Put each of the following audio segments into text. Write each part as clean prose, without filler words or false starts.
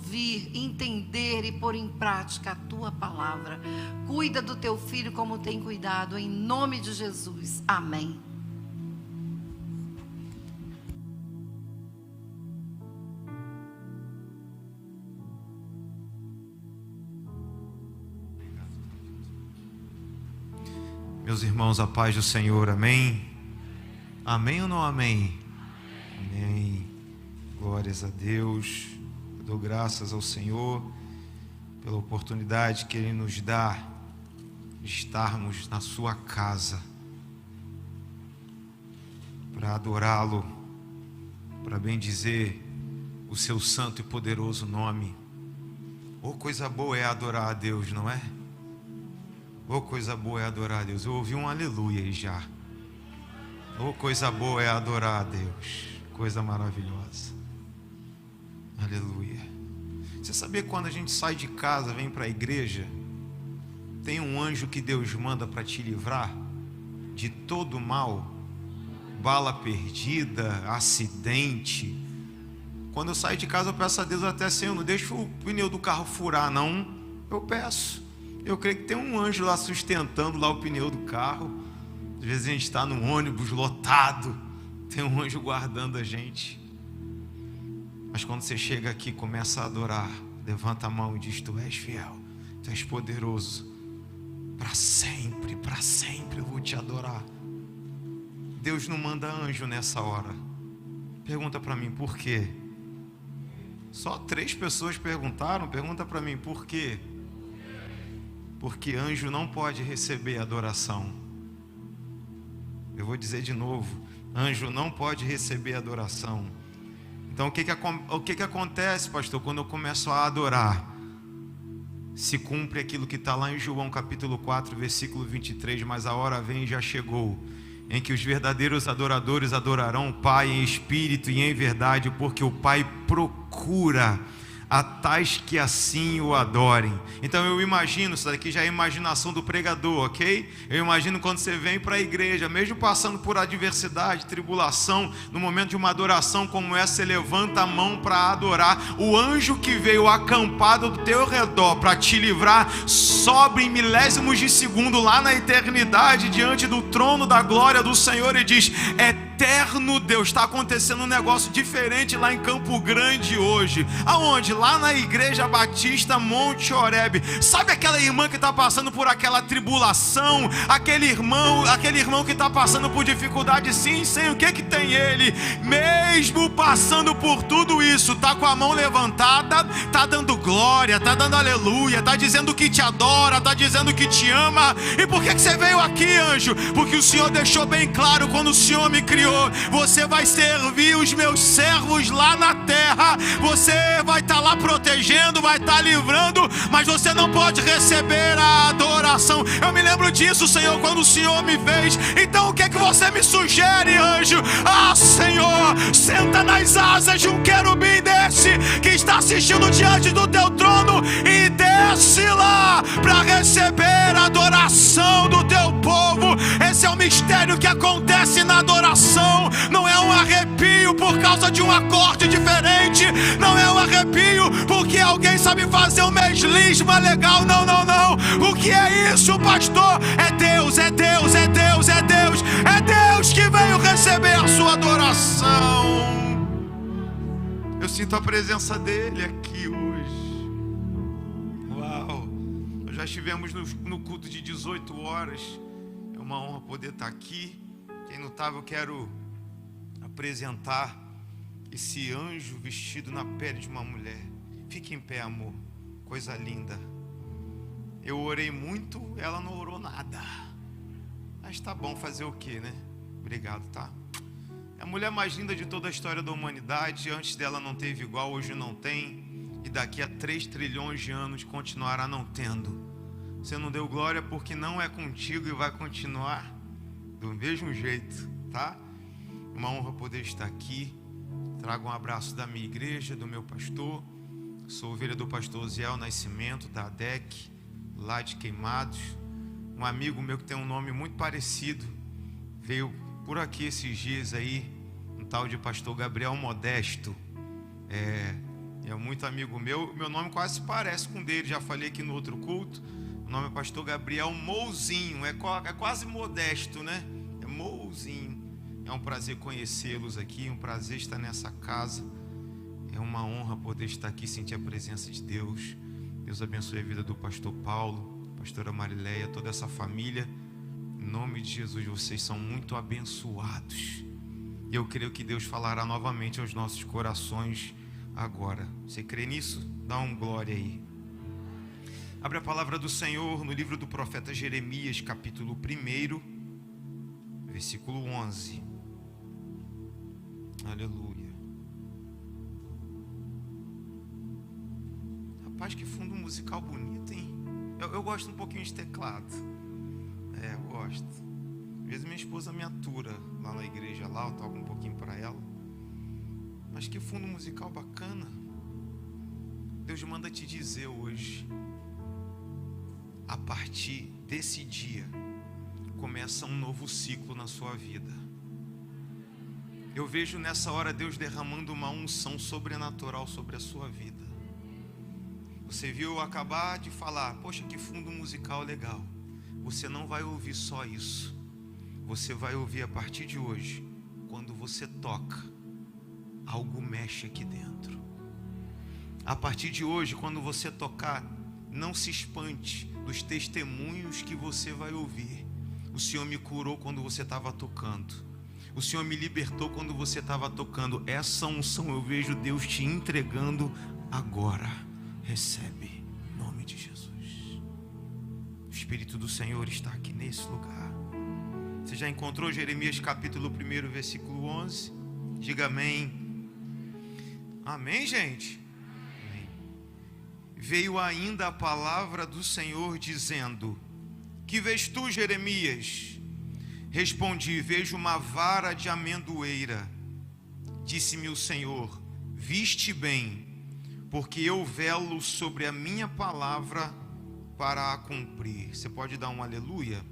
ouvir, entender e pôr em prática a tua palavra. Cuida do teu filho como tem cuidado, em nome de Jesus. Amém. Meus irmãos, a paz do Senhor, amém? Amém ou não amém? Amém. Glórias a Deus. Eu dou graças ao Senhor pela oportunidade que Ele nos dá de estarmos na sua casa para adorá-lo, para bendizer o seu santo e poderoso nome. Oh, coisa boa é adorar a Deus, não é? Oh, coisa boa é adorar a Deus. Eu ouvi um aleluia aí já. Oh, coisa boa é adorar a Deus. Coisa maravilhosa. Aleluia. Você sabia que quando a gente sai de casa, vem para a igreja, tem um anjo que Deus manda para te livrar de todo mal, bala perdida, acidente. Quando eu saio de casa, eu peço a Deus até, Senhor, não deixa o pneu do carro furar, não. Eu peço. Eu creio que tem um anjo lá sustentando lá o pneu do carro. Às vezes a gente está num ônibus lotado, tem um anjo guardando a gente. Mas quando você chega aqui, começa a adorar, levanta a mão e diz: Tu és fiel, Tu és poderoso, para sempre eu vou te adorar. Deus não manda anjo nessa hora. Pergunta para mim por quê? Só 3 pessoas perguntaram. Pergunta para mim por quê? Porque anjo não pode receber adoração. Eu vou dizer de novo: anjo não pode receber adoração. Então o que acontece, pastor, quando eu começo a adorar? Se cumpre aquilo que está lá em João capítulo 4, versículo 23. Mas a hora vem e já chegou, em que os verdadeiros adoradores adorarão o Pai em espírito e em verdade, porque o Pai procura a tais que assim o adorem. Então eu imagino, isso daqui já é a imaginação do pregador, ok? Eu imagino quando você vem para a igreja, mesmo passando por adversidade, tribulação, no momento de uma adoração como essa, você levanta a mão para adorar. O anjo que veio acampado do teu redor para te livrar, sobe em milésimos de segundo lá na eternidade, diante do trono da glória do Senhor, e diz: Eterno Deus. Está acontecendo um negócio diferente lá em Campo Grande hoje. Aonde? Lá na Igreja Batista Monte Oreb. Sabe aquela irmã que está passando por aquela tribulação? Aquele irmão que está passando por dificuldade? Sim, o que tem ele? Mesmo passando por tudo isso, está com a mão levantada, está dando glória, está dando aleluia, está dizendo que te adora, está dizendo que te ama. E por que você veio aqui, anjo? Porque o Senhor deixou bem claro quando o Senhor me criou: você vai servir os meus servos lá na terra, você vai estar lá protegendo, vai estar livrando, mas você não pode receber a adoração. Eu me lembro disso, Senhor, quando o Senhor me fez. Então o que é que você me sugere, anjo? Ah, Senhor, senta nas asas de um querubim desse que está assistindo diante do teu trono e desce lá para receber a adoração do teu povo. Esse é o mistério que acontece na adoração. Não é um arrepio por causa de um acorde diferente, não é um arrepio porque alguém sabe fazer um meslisma legal, não. O que é isso, pastor? É Deus que veio receber a sua adoração. Eu sinto a presença dele aqui hoje. Uau! Nós já estivemos no culto de 18 horas. É uma honra poder estar aqui. Quem não estava, eu quero apresentar esse anjo vestido na pele de uma mulher. Fique em pé, amor. Coisa linda. Eu orei muito, ela não orou nada. Mas tá bom, fazer o quê, né? Obrigado, tá? É a mulher mais linda de toda a história da humanidade. Antes dela não teve igual, hoje não tem. E daqui a 3 trilhões de anos continuará não tendo. Você não deu glória porque não é contigo e vai continuar do mesmo jeito, tá? Uma honra poder estar aqui. Trago um abraço da minha igreja, do meu pastor. Sou ovelha do pastor Ziel Nascimento, da ADEC, lá de Queimados. Um amigo meu que tem um nome muito parecido veio por aqui esses dias aí, um tal de pastor Gabriel Modesto. é muito amigo meu. Meu nome quase se parece com o dele, já falei aqui no outro culto. O nome é pastor Gabriel Mouzinho, é quase modesto, né? É Mouzinho. É um prazer conhecê-los aqui, um prazer estar nessa casa. É uma honra poder estar aqui, sentir a presença de Deus. Deus abençoe a vida do pastor Paulo, pastora Marileia, toda essa família. Em nome de Jesus, vocês são muito abençoados. E eu creio que Deus falará novamente aos nossos corações agora. Você crê nisso? Dá um glória aí. Abre a palavra do Senhor no livro do profeta Jeremias, capítulo 1, versículo 11. Aleluia. Rapaz, que fundo musical bonito, hein? Eu gosto um pouquinho de teclado. Eu gosto. Às vezes minha esposa me atura lá na igreja, lá eu toco um pouquinho para ela. Mas que fundo musical bacana. Deus manda te dizer hoje, a partir desse dia começa um novo ciclo na sua vida. Eu vejo nessa hora Deus derramando uma unção sobrenatural sobre a sua vida. Você viu eu acabar de falar, poxa, que fundo musical legal. Você não vai ouvir só isso. Você vai ouvir a partir de hoje, quando você toca, algo mexe aqui dentro. A partir de hoje, quando você tocar, não se espante dos testemunhos que você vai ouvir. O Senhor me curou quando você estava tocando. O Senhor me libertou quando você estava tocando. Essa unção eu vejo Deus te entregando agora. Recebe, em nome de Jesus. O Espírito do Senhor está aqui nesse lugar. Você já encontrou Jeremias capítulo 1, versículo 11? Diga amém. Amém, gente? Amém. Veio ainda a palavra do Senhor dizendo: que vês tu, Jeremias? Respondi: vejo uma vara de amendoeira. Disse-me o Senhor: viste bem, porque eu velo sobre a minha palavra para a cumprir. Você pode dar um aleluia?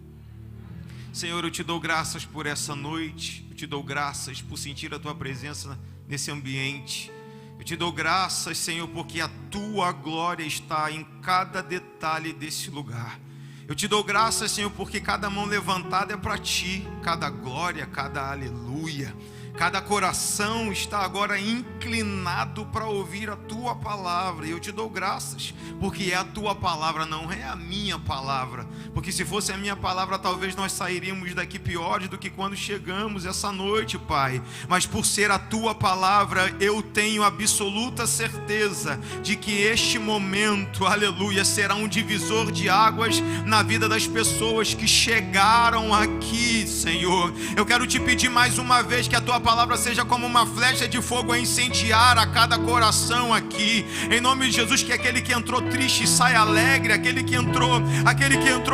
Senhor, eu te dou graças por essa noite. Eu te dou graças por sentir a tua presença nesse ambiente. Eu te dou graças, Senhor, porque a tua glória está em cada detalhe desse lugar. Eu te dou graças, Senhor, porque cada mão levantada é para ti, cada glória, cada aleluia. Cada coração está agora inclinado para ouvir a tua palavra. E eu te dou graças, porque é a tua palavra, não é a minha palavra. Porque se fosse a minha palavra, talvez nós sairíamos daqui piores do que quando chegamos essa noite, Pai. Mas por ser a tua palavra, eu tenho absoluta certeza de que este momento, aleluia, será um divisor de águas na vida das pessoas que chegaram aqui, Senhor. Eu quero te pedir mais uma vez que a tua palavra seja como uma flecha de fogo a incendiar a cada coração aqui, em nome de Jesus. Que aquele que entrou triste saia alegre, aquele que entrou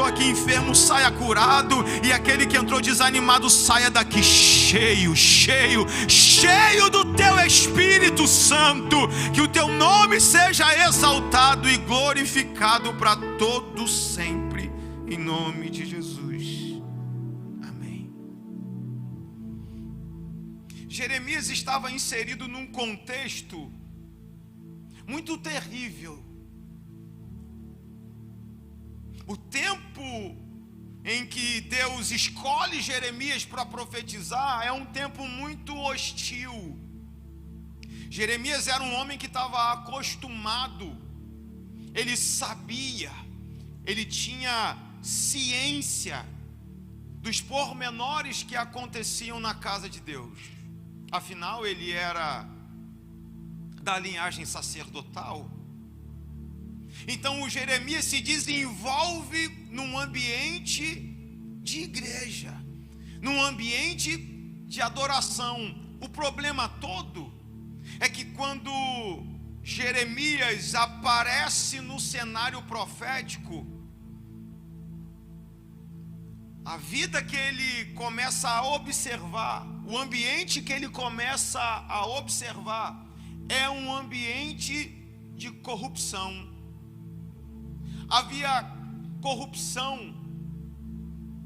aqui enfermo saia curado, e aquele que entrou desanimado saia daqui cheio do teu Espírito Santo. Que o teu nome seja exaltado e glorificado para todo sempre, em nome de Jesus. Jeremias estava inserido num contexto muito terrível. O tempo em que Deus escolhe Jeremias para profetizar é um tempo muito hostil. Jeremias era um homem que estava acostumado, ele sabia, ele tinha ciência dos pormenores que aconteciam na casa de Deus. Afinal, ele era da linhagem sacerdotal. Então o Jeremias se desenvolve num ambiente de igreja, num ambiente de adoração. O problema todo é que quando Jeremias aparece no cenário profético, a vida que ele começa a observar, o ambiente que ele começa a observar, é um ambiente de corrupção. Havia corrupção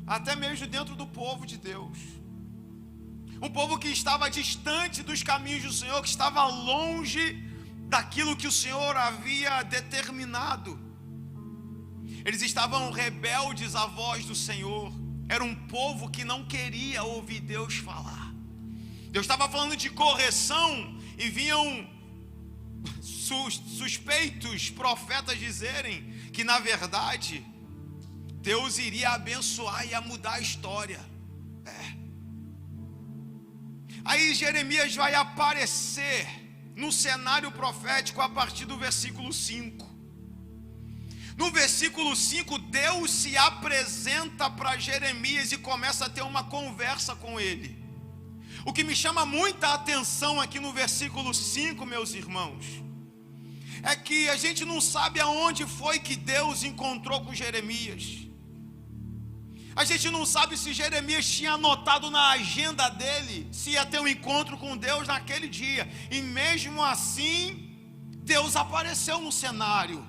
até mesmo dentro do povo de Deus. Um povo que estava distante dos caminhos do Senhor, que estava longe daquilo que o Senhor havia determinado. Eles estavam rebeldes à voz do Senhor. Era um povo que não queria ouvir Deus falar. Deus estava falando de correção e vinham suspeitos profetas dizerem que na verdade Deus iria abençoar e ia mudar a história. Aí Jeremias vai aparecer no cenário profético a partir do versículo 5. No versículo 5, Deus se apresenta para Jeremias e começa a ter uma conversa com ele. O que me chama muita atenção aqui no versículo 5, meus irmãos, é que a gente não sabe aonde foi que Deus encontrou com Jeremias. A gente não sabe se Jeremias tinha anotado na agenda dele se ia ter um encontro com Deus naquele dia. E mesmo assim, Deus apareceu no cenário.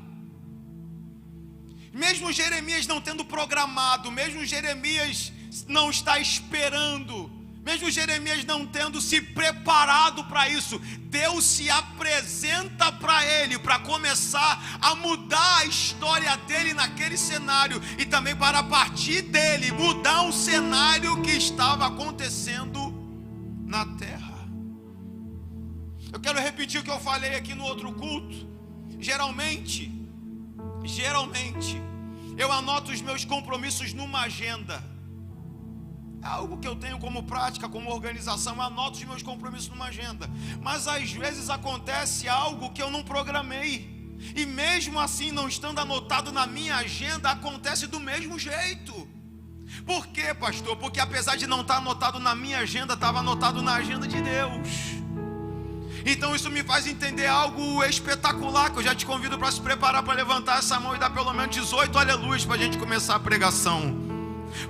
Mesmo Jeremias não tendo programado, mesmo Jeremias não está esperando, mesmo Jeremias não tendo se preparado para isso, Deus se apresenta para ele, para começar a mudar a história dele naquele cenário, e também para a partir dele mudar um cenário que estava acontecendo na terra. Eu quero repetir o que eu falei aqui no outro culto. Geralmente eu anoto os meus compromissos numa agenda. É algo que eu tenho como prática, como organização. Eu anoto os meus compromissos numa agenda. Mas às vezes acontece algo que eu não programei, e mesmo assim, não estando anotado na minha agenda, acontece do mesmo jeito. Por quê, pastor? Porque apesar de não estar anotado na minha agenda, estava anotado na agenda de Deus. Então isso me faz entender algo espetacular, que eu já te convido para se preparar para levantar essa mão e dar pelo menos 18 aleluias para a gente começar a pregação.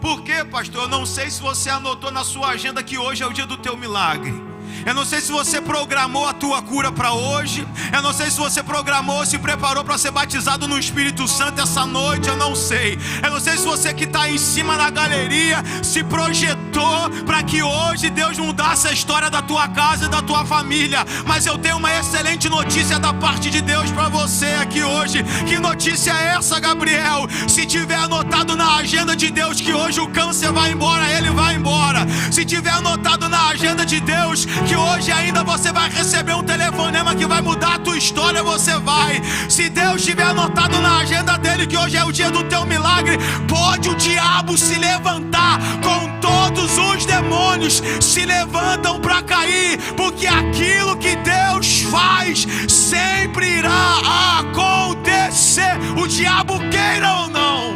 Por quê, pastor? Eu não sei se você anotou na sua agenda que hoje é o dia do teu milagre. Eu não sei se você programou a tua cura para hoje. Eu não sei se você programou, se preparou para ser batizado no Espírito Santo essa noite. Eu não sei. Eu não sei se você que está em cima na galeria se projetou para que hoje Deus mudasse a história da tua casa e da tua família. Mas eu tenho uma excelente notícia da parte de Deus para você aqui hoje. Que notícia é essa, Gabriel? Se tiver anotado na agenda de Deus que hoje o câncer vai embora, ele vai embora. Se tiver anotado na agenda de Deus que hoje ainda você vai receber um telefonema que vai mudar a tua história, você vai. Se Deus tiver anotado na agenda dele que hoje é o dia do teu milagre, pode o diabo se levantar, com todos os demônios se levantam para cair, porque aquilo que Deus faz sempre irá acontecer, o diabo queira ou não.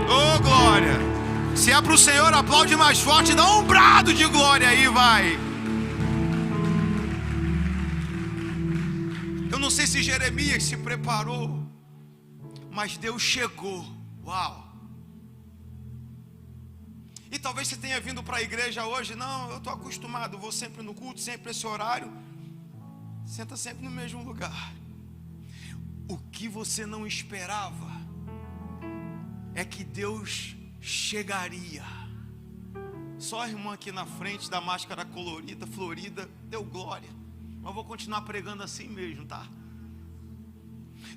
Oh, glória! Se é para o Senhor, aplaude mais forte, dá um brado de glória aí, vai. Eu não sei se Jeremias se preparou, mas Deus chegou. Uau! E talvez você tenha vindo para a igreja hoje. Não, eu estou acostumado, vou sempre no culto, sempre esse horário. Senta sempre no mesmo lugar. O que você não esperava é que Deus chegaria. Só a irmã aqui na frente da máscara colorida, florida, deu glória. Mas vou continuar pregando assim mesmo, tá?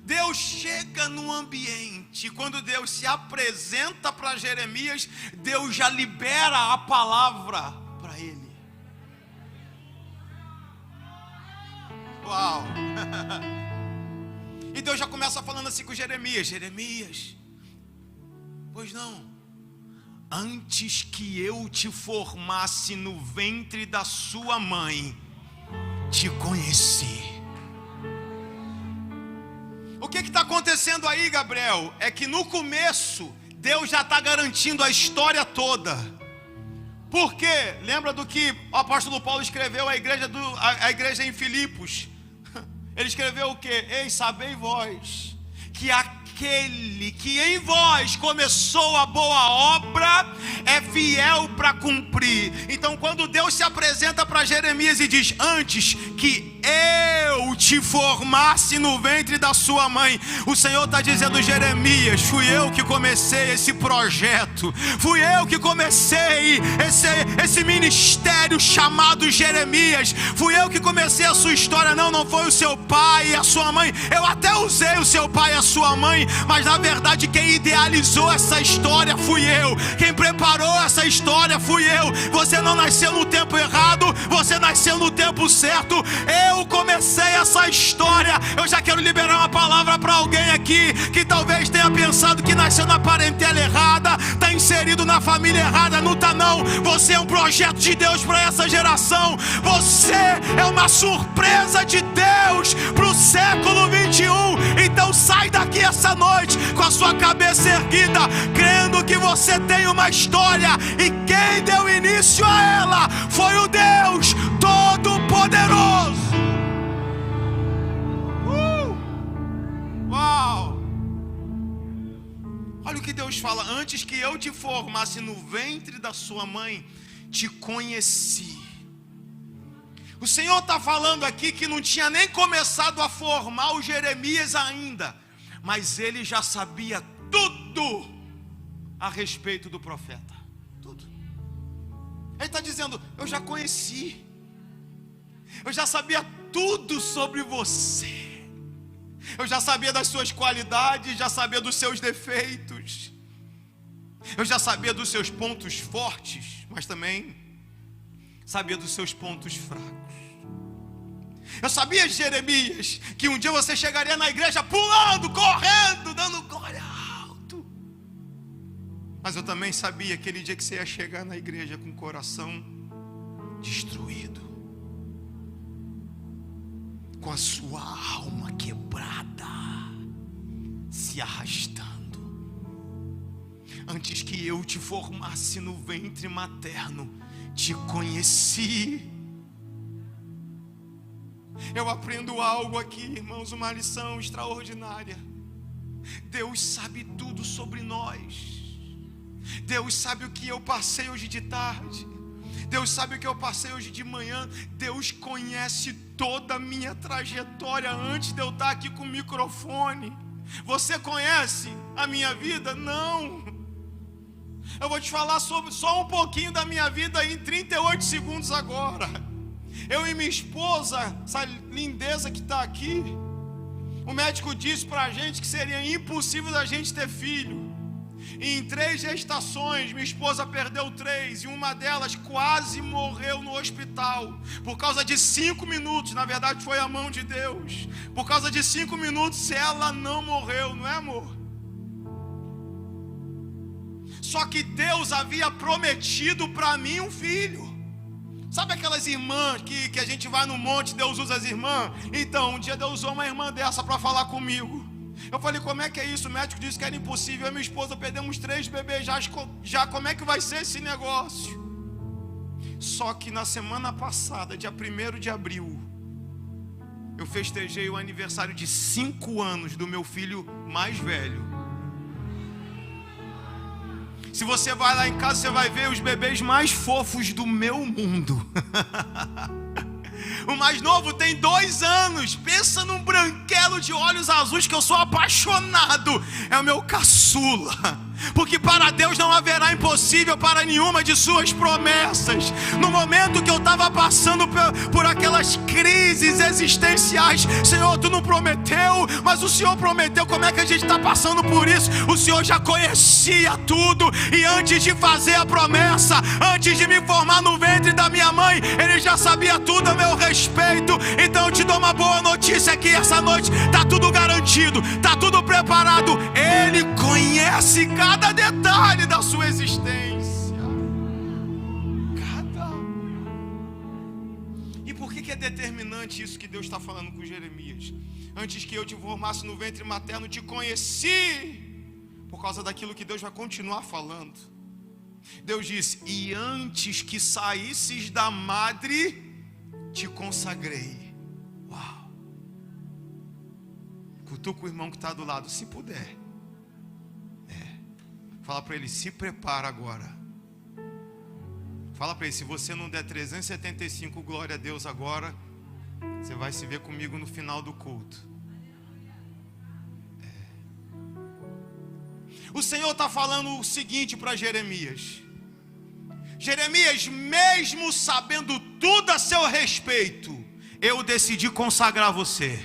Deus chega no ambiente. Quando Deus se apresenta para Jeremias, Deus já libera a palavra para ele. Uau! E Deus já começa falando assim com Jeremias: Jeremias, pois não, antes que eu te formasse no ventre da sua mãe, te conheci. O que está acontecendo aí, Gabriel? É que no começo, Deus já está garantindo a história toda. Por quê? Lembra do que o apóstolo Paulo escreveu à igreja em Filipos? Ele escreveu o quê? Ei, sabei vós que aquele que em vós começou a boa obra é fiel para cumprir. Então quando Deus se apresenta para Jeremias e diz: antes que eu te formasse no ventre da sua mãe, o Senhor está dizendo: Jeremias, fui eu que comecei esse projeto, fui eu que comecei esse ministério ministério chamado Jeremias. Fui eu que comecei a sua história, não foi o seu pai e a sua mãe. Eu até usei o seu pai e a sua mãe, mas na verdade quem idealizou essa história fui eu. Quem preparou essa história fui eu. Você não nasceu no tempo errado, você nasceu no tempo certo. Eu comecei essa história. Eu já quero liberar uma palavra para alguém aqui que talvez tenha pensado que nasceu na parentela errada, está inserido na família errada. Não está não. Você é um projeto de Deus para essa geração. Você é uma surpresa de Deus para o século 21. Então sai daqui essa noite com a sua cabeça erguida, crendo que você tem uma história, e quem deu início a ela foi o Deus Todo-Poderoso. Uau! Olha o que Deus fala: antes que eu te formasse no ventre da sua mãe, te conheci. O Senhor está falando aqui que não tinha nem começado a formar o Jeremias ainda, mas ele já sabia tudo a respeito do profeta. Tudo. Ele está dizendo: eu já conheci, eu já sabia tudo sobre você. Eu já sabia das suas qualidades, já sabia dos seus defeitos. Eu já sabia dos seus pontos fortes, mas também sabia dos seus pontos fracos. Eu sabia, Jeremias, que um dia você chegaria na igreja pulando, correndo, dando glória alto. Mas eu também sabia aquele dia que você ia chegar na igreja com o coração destruído, com a sua alma quebrada, se arrastando. Antes que eu te formasse no ventre materno, te conheci. Eu aprendo algo aqui, irmãos, uma lição extraordinária. Deus sabe tudo sobre nós. Deus sabe o que eu passei hoje de tarde. Deus sabe o que eu passei hoje de manhã. Deus conhece toda a minha trajetória antes de eu estar aqui com o microfone. Você conhece a minha vida? Não. Eu vou te falar sobre só um pouquinho da minha vida em 38 segundos agora. Eu e minha esposa, essa lindeza que está aqui, o médico disse para a gente que seria impossível da gente ter filho. E em 3 gestações, minha esposa perdeu 3, e uma delas quase morreu no hospital, por causa de 5 minutos, na verdade foi a mão de Deus. Por causa de 5 minutos ela não morreu, não é, amor? Só que Deus havia prometido para mim um filho. Sabe aquelas irmãs que a gente vai no monte, Deus usa as irmãs? Então, um dia Deus usou uma irmã dessa para falar comigo. Eu falei: como é que é isso? O médico disse que era impossível. Eu e minha esposa perdemos 3 bebês já como é que vai ser esse negócio? Só que na semana passada, dia 1º de abril, eu festejei o aniversário de 5 anos do meu filho mais velho. Se você vai lá em casa, você vai ver os bebês mais fofos do meu mundo. O mais novo tem 2 anos. Pensa num branquelo de olhos azuis que eu sou apaixonado. É o meu caçula. Porque para Deus não haverá impossível para nenhuma de suas promessas. No momento que eu estava passando por aquelas crises existenciais, Senhor, Tu não prometeu, mas o Senhor prometeu. Como é que a gente está passando por isso? O Senhor já conhecia tudo, e antes de fazer a promessa, antes de me formar no ventre da minha mãe, Ele já sabia tudo a meu respeito. Então eu te dou uma boa notícia aqui essa noite: está tudo garantido, está tudo preparado. Ele conhece cada detalhe da sua existência. E por que é determinante isso que Deus está falando com Jeremias? Antes que eu te formasse no ventre materno, te conheci. Por causa daquilo que Deus vai continuar falando. Deus disse: e antes que saísses da madre, te consagrei. Uau! Cutuca o irmão que está do lado, se puder. Fala para ele: se prepara agora. Fala para ele: se você não der 375 glória a Deus agora, você vai se ver comigo no final do culto. O Senhor está falando o seguinte para Jeremias: Jeremias, mesmo sabendo tudo a seu respeito, eu decidi consagrar você.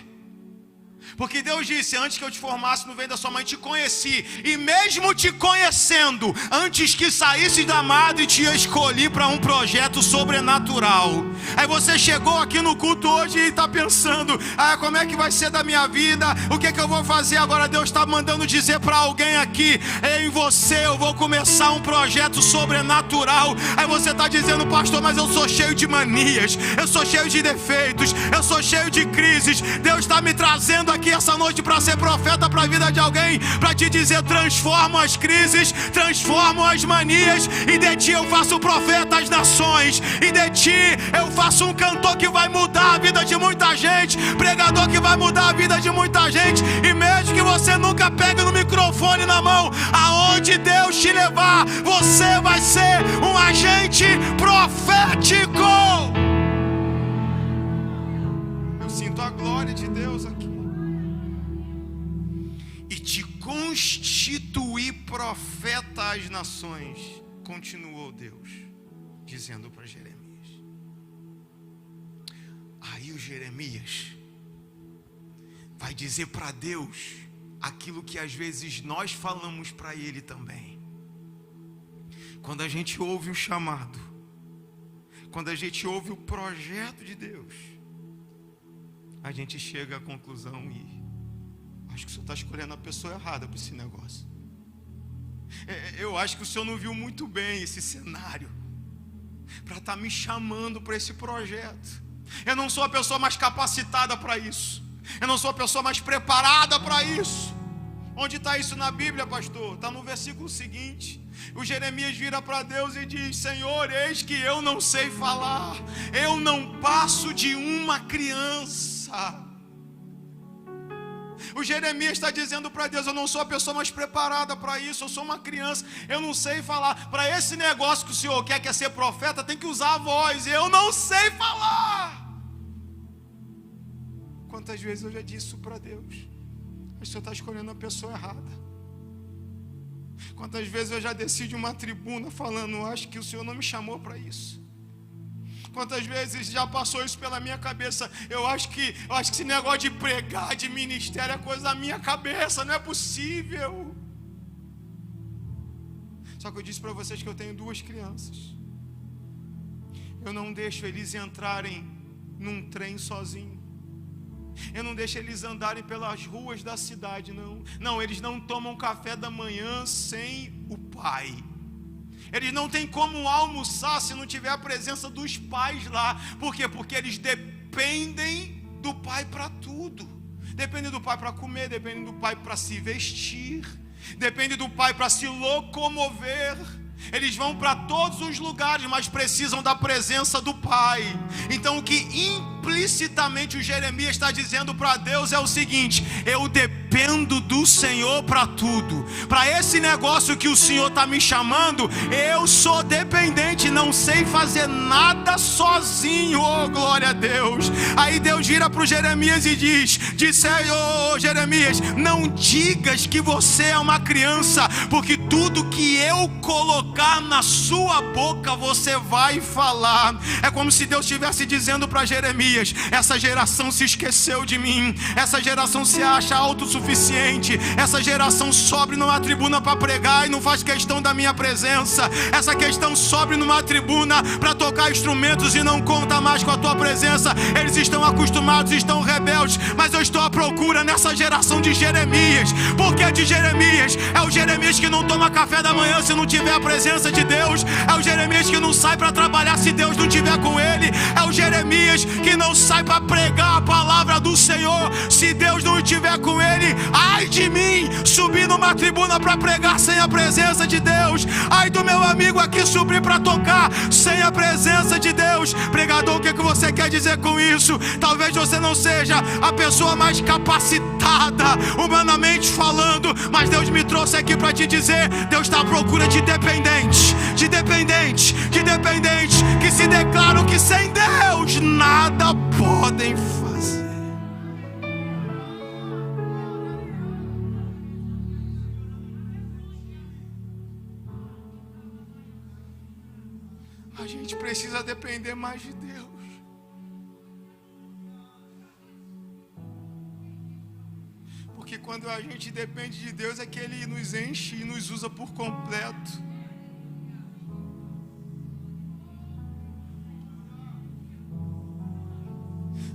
Porque Deus disse, antes que eu te formasse no ventre da sua mãe, te conheci. E mesmo te conhecendo, antes que saísse da madre, te escolhi para um projeto sobrenatural. Aí você chegou aqui no culto hoje e está pensando, como é que vai ser da minha vida? O que é que eu vou fazer agora? Deus está mandando dizer para alguém aqui, em você eu vou começar um projeto sobrenatural. Aí você está dizendo, pastor, mas eu sou cheio de manias, eu sou cheio de defeitos, eu sou cheio de crises. Deus está me trazendo aqui essa noite para ser profeta para a vida de alguém, para te dizer, transformo as crises, transformo as manias, e de ti eu faço profeta às nações, e de ti eu faço um cantor que vai mudar a vida de muita gente, pregador que vai mudar a vida de muita gente. E mesmo que você nunca pegue no microfone na mão, aonde Deus te levar, você vai ser um agente profético. Eu sinto a glória de Deus aqui. Te constituir profeta às nações, continuou Deus, dizendo para Jeremias. Aí o Jeremias vai dizer para Deus aquilo que às vezes nós falamos para ele também. Quando a gente ouve o chamado, quando a gente ouve o projeto de Deus, a gente chega à conclusão acho que o senhor está escolhendo a pessoa errada para esse negócio. Eu acho que o senhor não viu muito bem esse cenário para estar me chamando para esse projeto. Eu não sou a pessoa mais capacitada para isso. Eu não sou a pessoa mais preparada para isso. Onde está isso na Bíblia, pastor? Está no versículo seguinte. O Jeremias vira para Deus e diz, Senhor, eis que eu não sei falar, eu não passo de uma criança. O Jeremias está dizendo para Deus, eu não sou a pessoa mais preparada para isso, eu sou uma criança, eu não sei falar. Para esse negócio que o Senhor quer, que é ser profeta, tem que usar a voz, eu não sei falar. Quantas vezes eu já disse isso para Deus? O Senhor está escolhendo a pessoa errada. Quantas vezes eu já desci de uma tribuna falando, acho que o Senhor não me chamou para isso. Quantas vezes já passou isso pela minha cabeça? Eu acho que esse negócio de pregar, de ministério é coisa da minha cabeça, não é possível. Só que eu disse para vocês que eu tenho 2 crianças. Eu não deixo eles entrarem num trem sozinho. Eu não deixo eles andarem pelas ruas da cidade, não. Não, eles não tomam café da manhã sem o pai. Eles não têm como almoçar se não tiver a presença dos pais lá. Por quê? Porque eles dependem do pai para tudo. Dependem do pai para comer, dependem do pai para se vestir, dependem do pai para se locomover. Eles vão para todos os lugares, mas precisam da presença do pai. Então o que implicitamente o Jeremias está dizendo para Deus é o seguinte: eu dependo do Senhor para tudo. Para esse negócio que o Senhor está me chamando, eu sou dependente, não sei fazer nada sozinho. Oh, glória a Deus. Aí Deus vira para o Jeremias e diz: oh, Jeremias, não digas que você é uma criança, porque tudo que eu colocar na sua boca você vai falar. É como se Deus estivesse dizendo para Jeremias: essa geração se esqueceu de mim, essa geração se acha autossuficiente, essa geração sobe numa tribuna para pregar e não faz questão da minha presença, essa questão sobe numa tribuna para tocar instrumentos e não conta mais com a tua presença. Eles estão acostumados, estão rebeldes, mas eu estou à procura nessa geração de Jeremias. Porque de Jeremias? É o Jeremias que não toma café da manhã se não tiver a presença de Deus, é o Jeremias que não sai para trabalhar se Deus não estiver com ele, é o Jeremias que não sai para pregar a palavra do Senhor se Deus não estiver com ele. Ai de mim, subir numa tribuna para pregar sem a presença de Deus. Ai do meu amigo aqui subir para tocar sem a presença de Deus. Pregador, o que você quer dizer com isso? Talvez você não seja a pessoa mais capacitada humanamente falando, mas Deus me trouxe aqui para te dizer: Deus está à procura de dependentes, que se declaram que sem Deus nada podem fazer. A gente precisa depender mais de Deus. Porque quando a gente depende de Deus é que Ele nos enche e nos usa por completo.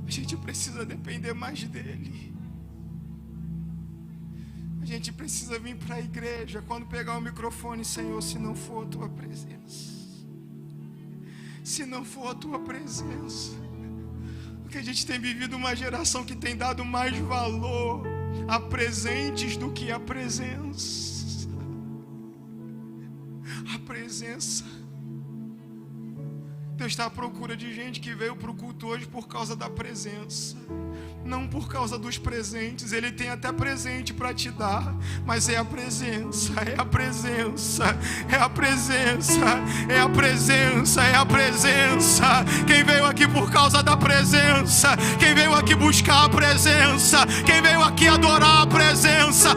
A gente precisa depender mais dEle. A gente precisa vir para a igreja quando pegar o microfone, Senhor, se não for a Tua presença. Se não for a Tua presença. Porque a gente tem vivido uma geração que tem dado mais valor a presentes do que a presença. A presença. Deus está à procura de gente que veio para o culto hoje por causa da presença, não por causa dos presentes. Ele tem até presente para te dar, mas é a presença, é a presença, é a presença, é a presença, é a presença. Quem veio aqui por causa da presença, quem veio aqui buscar a presença, quem veio aqui adorar a presença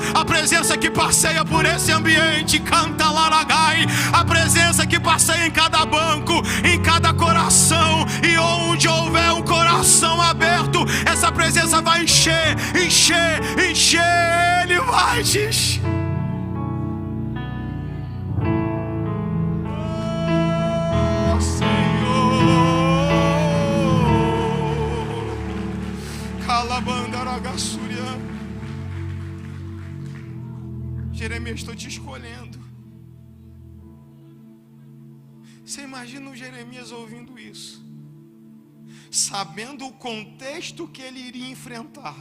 que passeia por esse ambiente, canta Laragai, a presença que passeia em cada banco, em cada coração, e onde houver um coração aberto, essa presença vai encher, encher, encher. Ele vai te encher. Oh, Senhor, Calabandaragassuria. Jeremias, estou te escolhendo. Você imagina o Jeremias ouvindo isso, sabendo o contexto que ele iria enfrentar,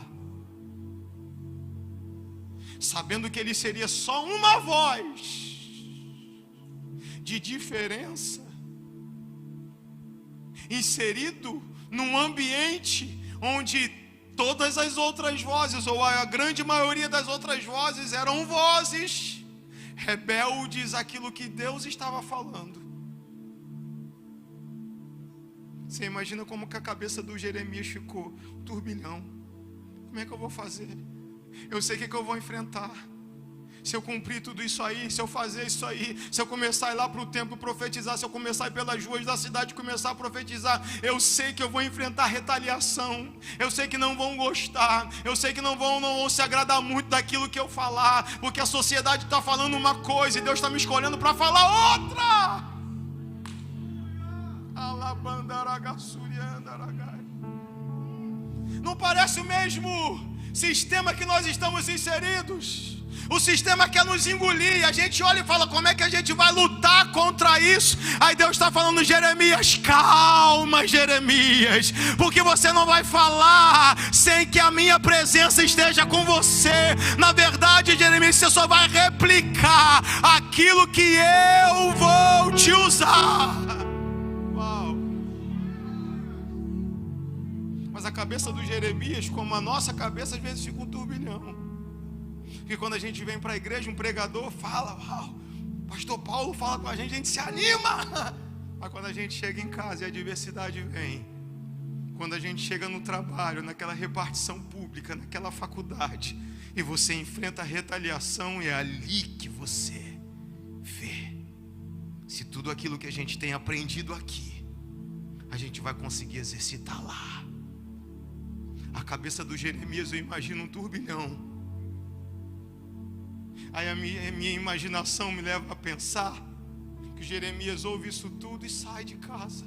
sabendo que ele seria só uma voz de diferença, inserido num ambiente onde todas as outras vozes, ou a grande maioria das outras vozes, eram vozes rebeldes àquilo que Deus estava falando. Você imagina como que a cabeça do Jeremias ficou? Turbilhão. Como é que eu vou fazer? Eu sei o que eu vou enfrentar. Se eu cumprir tudo isso aí, se eu fazer isso aí, se eu começar a ir lá para o templo profetizar, se eu começar a ir pelas ruas da cidade e começar a profetizar, eu sei que eu vou enfrentar retaliação. Eu sei que não vão gostar. Eu sei que não vão se agradar muito daquilo que eu falar, porque a sociedade está falando uma coisa e Deus está me escolhendo para falar outra. Não parece o mesmo sistema que nós estamos inseridos? O sistema quer nos engolir. A gente olha e fala, como é que a gente vai lutar contra isso? Aí Deus está falando, Jeremias, calma, Jeremias, porque você não vai falar sem que a minha presença esteja com você. Na verdade, Jeremias, você só vai replicar aquilo que eu vou te usar. Uau. Mas a cabeça do Jeremias, como a nossa cabeça, às vezes fica um turbilhão. Porque quando a gente vem para a igreja, um pregador fala, uau, pastor Paulo fala com a gente se anima. Mas quando a gente chega em casa e a adversidade vem, quando a gente chega no trabalho, naquela repartição pública, naquela faculdade, e você enfrenta a retaliação, é ali que você vê se tudo aquilo que a gente tem aprendido aqui, a gente vai conseguir exercitar lá. A cabeça do Jeremias, eu imagino um turbilhão. Aí a minha imaginação me leva a pensar que Jeremias ouve isso tudo e sai de casa.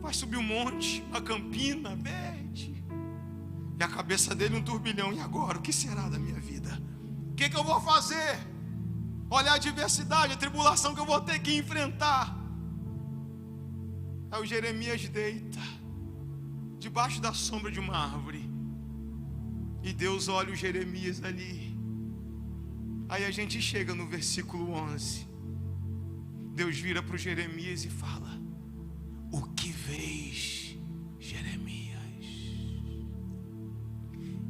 Vai subir um monte, uma campina verde. E a cabeça dele um turbilhão. E agora? O que será da minha vida? O que eu vou fazer? Olha a adversidade, a tribulação que eu vou ter que enfrentar. Aí o Jeremias deita debaixo da sombra de uma árvore. E Deus olha o Jeremias ali. Aí a gente chega no versículo 11. Deus vira para o Jeremias e fala: o que vês, Jeremias?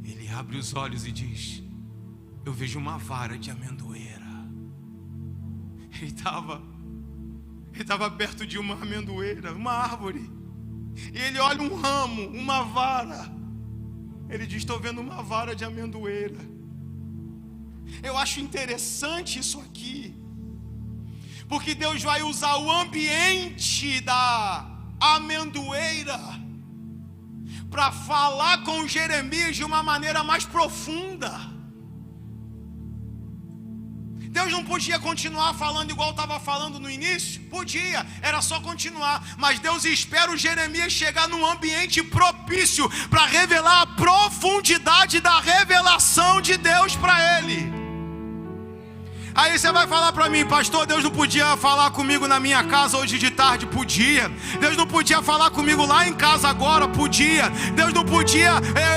Ele abre os olhos e diz: eu vejo uma vara de amendoeira. Ele estava perto de uma amendoeira, uma árvore. E ele olha um ramo, uma vara. Ele diz: estou vendo uma vara de amendoeira. Eu acho interessante isso aqui, Porque Deus vai usar o ambiente da amendoeira para falar com Jeremias de uma maneira mais profunda. Deus não podia continuar falando igual estava falando no início? Podia, era só continuar. Mas Deus espera o Jeremias chegar num ambiente propício para revelar a profundidade da revelação de Deus para ele. Aí você vai falar para mim: pastor, Deus não podia falar comigo na minha casa hoje de tarde? Podia. Deus não podia falar comigo lá em casa agora? Podia. Deus não podia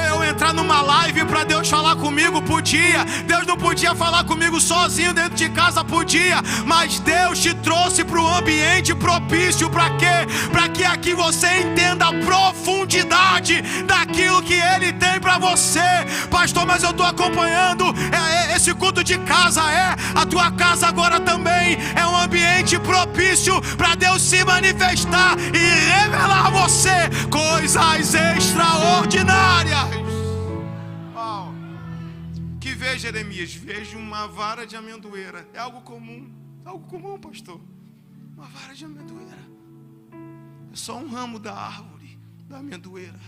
eu entrar numa live para Deus falar comigo? Podia. Deus não podia falar comigo sozinho dentro de casa? Podia. Mas Deus te trouxe para o ambiente propício. Para quê? Para que aqui você entenda a profundidade daquilo que Ele tem para você. Pastor, mas eu estou acompanhando esse culto de casa. A tua casa agora também é um ambiente propício para Deus se manifestar e revelar a você coisas extraordinárias. Uau. Que vê, Jeremias? Vejo uma vara de amendoeira. É algo comum, pastor. Uma vara de amendoeira é só um ramo da árvore da amendoeira.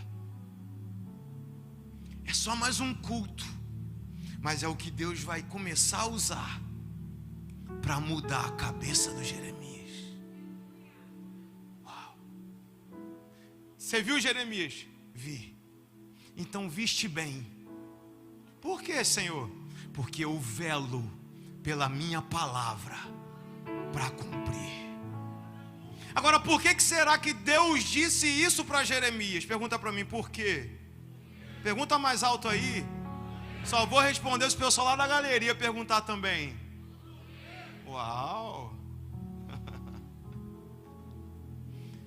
É só mais um culto, mas é o que Deus vai começar a usar para mudar a cabeça do Jeremias. Uau. Você viu, Jeremias? Vi. Então viste bem. Por quê, Senhor? Porque eu velo pela minha palavra para cumprir. Agora, por que será que Deus disse isso para Jeremias? Pergunta para mim, por quê? Pergunta mais alto aí. Só vou responder se o pessoal lá da galeria perguntar também. Uau!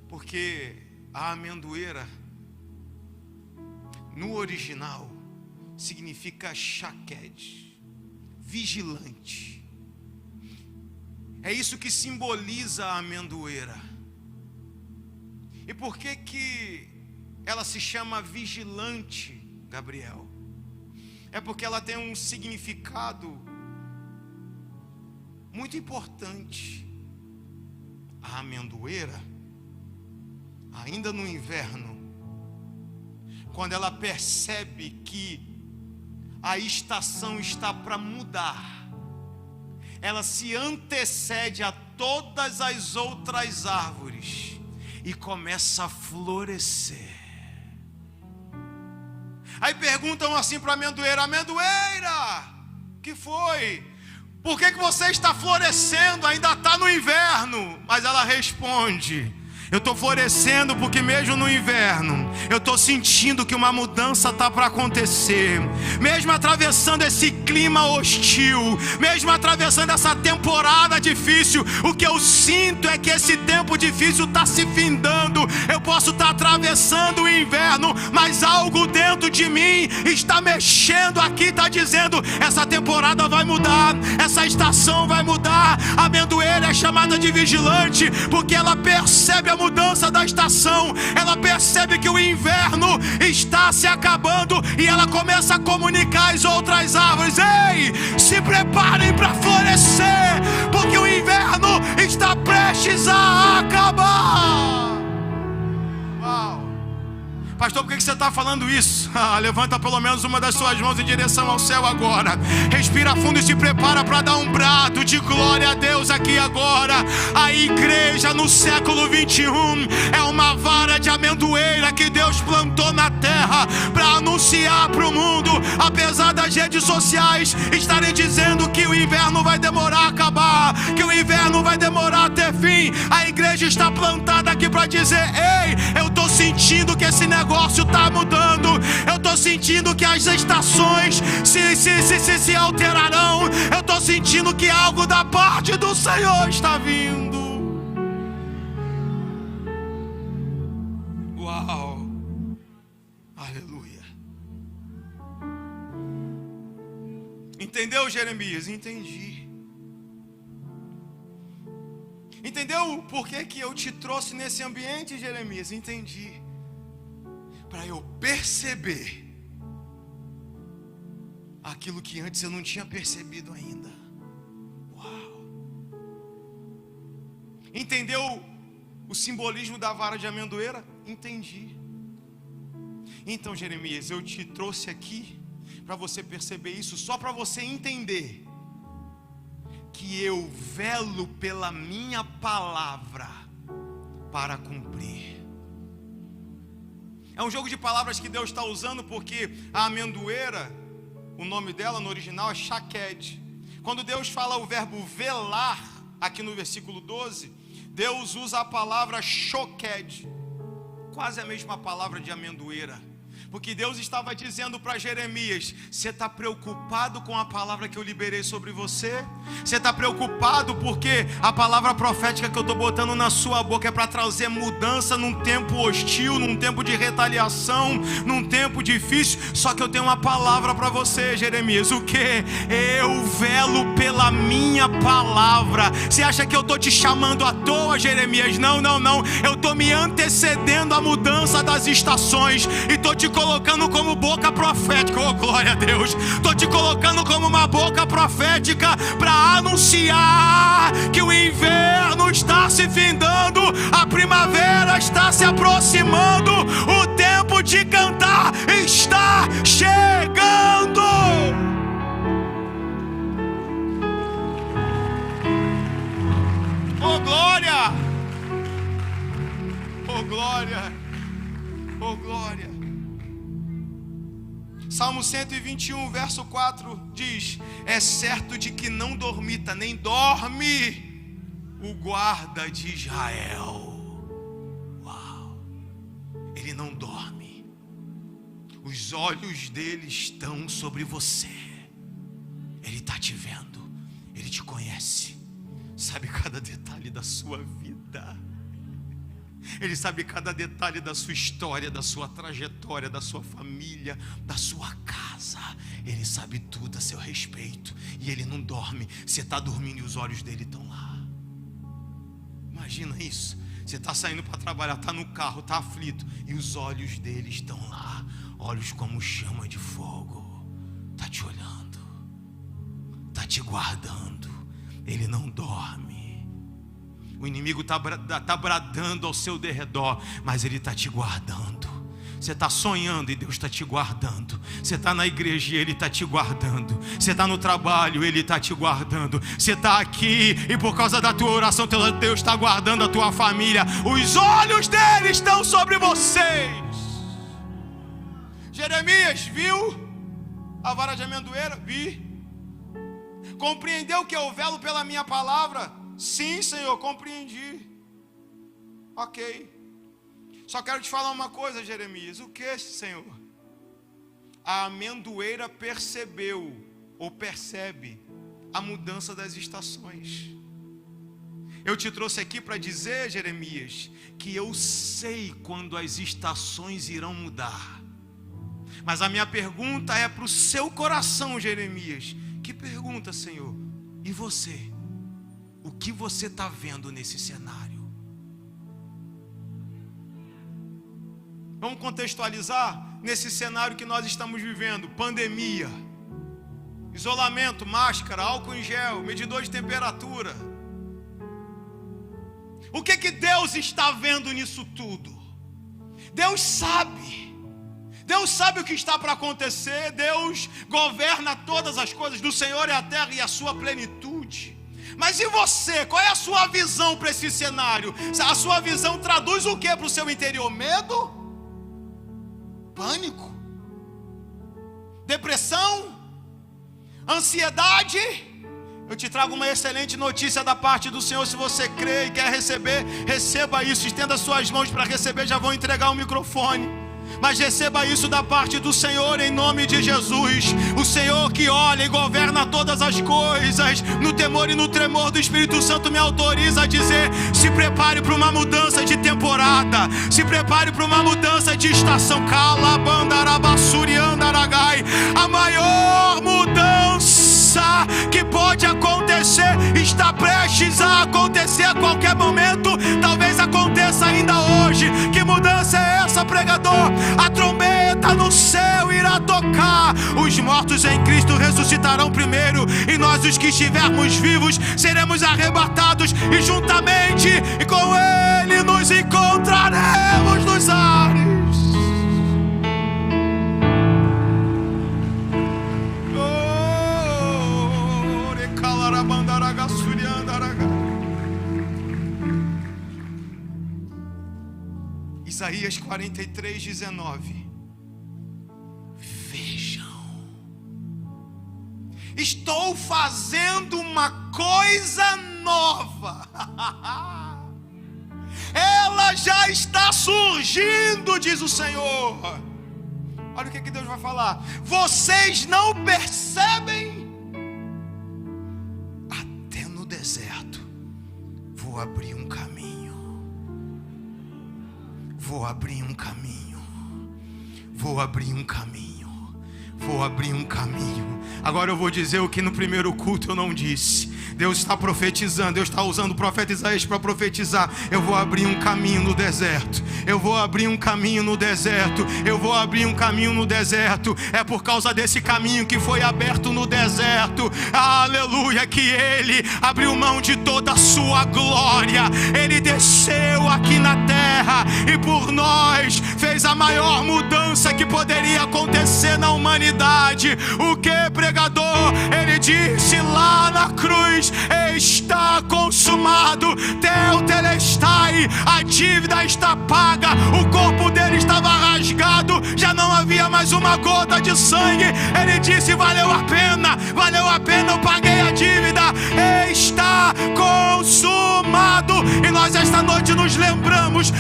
Porque a amendoeira, no original, significa shaked, vigilante. É isso que simboliza a amendoeira. E por que ela se chama vigilante, Gabriel? É porque ela tem um significado muito importante. A amendoeira, ainda no inverno, quando ela percebe que a estação está para mudar, ela se antecede a todas as outras árvores e começa a florescer. Aí perguntam assim para a amendoeira: amendoeira, que foi? Por que você está florescendo? Ainda está no inverno. Mas ela responde: eu estou florescendo porque mesmo no inverno eu estou sentindo que uma mudança está para acontecer. Mesmo atravessando esse clima hostil, mesmo atravessando essa temporada difícil, o que eu sinto é que esse tempo difícil está se findando. Eu posso estar atravessando o inverno, mas algo dentro de mim está mexendo aqui, está dizendo: essa temporada vai mudar, essa estação vai mudar. A amendoeira é chamada de vigilante porque ela percebe a mudança da estação, ela percebe que o inverno está se acabando e ela começa a comunicar às outras árvores: ei, se preparem para florescer, porque o inverno está prestes a acabar. Uau. Pastor, por que você está falando isso? Levanta pelo menos uma das suas mãos em direção ao céu agora. Respira fundo e se prepara para dar um brado de glória a Deus aqui agora. A igreja no século 21 é uma vara de amendoeira que Deus plantou na terra para anunciar para o mundo. Apesar das redes sociais estarem dizendo que o inverno vai demorar a acabar, que o inverno vai demorar a ter fim, a igreja está plantada aqui para dizer: ei, eu estou sentindo que esse negócio está mudando. Eu estou sentindo que as estações se alterarão. Eu estou sentindo que algo da parte do Senhor está vindo. Uau! Aleluia! Entendeu, Jeremias? Entendi. Entendeu por que eu te trouxe nesse ambiente, Jeremias? Entendi. Para eu perceber aquilo que antes eu não tinha percebido ainda. Uau! Entendeu o simbolismo da vara de amendoeira? Entendi. Então, Jeremias, eu te trouxe aqui para você perceber isso, só para você entender que eu velo pela minha palavra para cumprir. É um jogo de palavras que Deus está usando, porque a amendoeira, o nome dela no original é shaked. Quando Deus fala o verbo velar, aqui no versículo 12, Deus usa a palavra shoked, quase a mesma palavra de amendoeira. Porque Deus estava dizendo para Jeremias: você está preocupado com a palavra que eu liberei sobre você? Você está preocupado porque a palavra profética que eu estou botando na sua boca é para trazer mudança num tempo hostil, num tempo de retaliação, num tempo difícil. Só que eu tenho uma palavra para você, Jeremias. O que? Eu velo pela minha palavra. Você acha que eu estou te chamando à toa, Jeremias? Não, não, não. Eu estou me antecedendo à mudança das estações e estou te colocando como boca profética. Oh, glória a Deus. Estou te colocando como uma boca profética para anunciar que o inverno está se findando, a primavera está se aproximando, o tempo de cantar está chegando. Oh, glória! Oh, glória! Oh, glória! Salmo 121, verso 4 diz: é certo de que não dormita, nem dorme o guarda de Israel. Uau! Ele não dorme. Os olhos dele estão sobre você. Ele está te vendo. Ele te conhece. Sabe cada detalhe da sua vida. Ele sabe cada detalhe da sua história, da sua trajetória, da sua família, da sua casa. Ele sabe tudo a seu respeito. E ele não dorme. Você está dormindo e os olhos dele estão lá. Imagina isso. Você está saindo para trabalhar, está no carro, está aflito, e os olhos dele estão lá. Olhos como chama de fogo. Está te olhando. Está te guardando. Ele não dorme. O inimigo está bradando ao seu derredor, mas ele está te guardando. Você está sonhando e Deus está te guardando. Você está na igreja e Ele está te guardando. Você está no trabalho, Ele está te guardando. Você está aqui e por causa da tua oração, Deus está guardando a tua família. Os olhos dele estão sobre vocês. Jeremias viu a vara de amendoeira? Vi. Compreendeu que eu velo pela minha palavra? Sim, Senhor, compreendi. Ok. Só quero te falar uma coisa, Jeremias. O que, Senhor? A amendoeira percebeu ou percebe a mudança das estações. Eu te trouxe aqui para dizer, Jeremias, que eu sei quando as estações irão mudar. Mas a minha pergunta é para o seu coração, Jeremias. Que pergunta, Senhor? E você? O que você está vendo nesse cenário? Vamos contextualizar nesse cenário que nós estamos vivendo: pandemia, isolamento, máscara, álcool em gel, medidor de temperatura. O que Deus está vendo nisso tudo? Deus sabe. Deus sabe o que está para acontecer. Deus governa todas as coisas. Do Senhor é a terra e a sua plenitude. Mas e você? Qual é a sua visão para esse cenário? A sua visão traduz o que para o seu interior? Medo? Pânico? Depressão? Ansiedade? Eu te trago uma excelente notícia da parte do Senhor. Se você crê e quer receber, receba isso. Estenda suas mãos para receber. Já vou entregar o microfone. Mas receba isso da parte do Senhor em nome de Jesus. O Senhor que olha e governa todas as coisas, no temor e no tremor do Espírito Santo, me autoriza a dizer: se prepare para uma mudança de temporada, se prepare para uma mudança de estação. A maior mudança que pode acontecer está prestes a acontecer a qualquer momento. Talvez aconteça ainda hoje. Que mudança é essa, pregador? A trombeta trombeta no céu irá tocar. Os mortos em Cristo ressuscitarão primeiro, e nós, os que estivermos vivos, seremos arrebatados, e juntamente e com Ele nos encontraremos nos ares. Isaías 43, 19. Vejam, estou fazendo uma coisa nova. Ela já está surgindo, diz o Senhor. Olha o que Deus vai falar. Vocês não percebem? Até no deserto vou abrir um caminho. Vou abrir um caminho. Vou abrir um caminho. Vou abrir um caminho. Agora eu vou dizer o que no primeiro culto eu não disse. Deus está profetizando, Deus está usando o profeta Isaías para profetizar. Eu vou abrir um caminho no deserto. Eu vou abrir um caminho no deserto. Eu vou abrir um caminho no deserto. É por causa desse caminho que foi aberto no deserto, aleluia, que Ele abriu mão de toda a sua glória. Ele desceu aqui na terra e por nós fez a maior mudança que poderia acontecer na humanidade. O que, pregador? Ele disse lá na cruz: está consumado, Tetelestai, a dívida está paga. O corpo dele estava rasgado, já não havia mais uma gota de sangue. Ele disse: valeu a pena, eu paguei a dívida, está consumado. E nós esta noite nos lembramos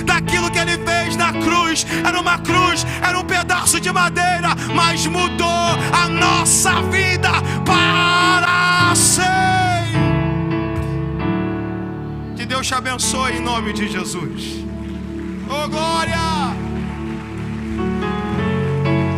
daquilo que ele fez na cruz. Era uma cruz, era um pedaço de madeira, mas mudou a nossa vida para sempre. Que Deus te abençoe em nome de Jesus. Oh, glória!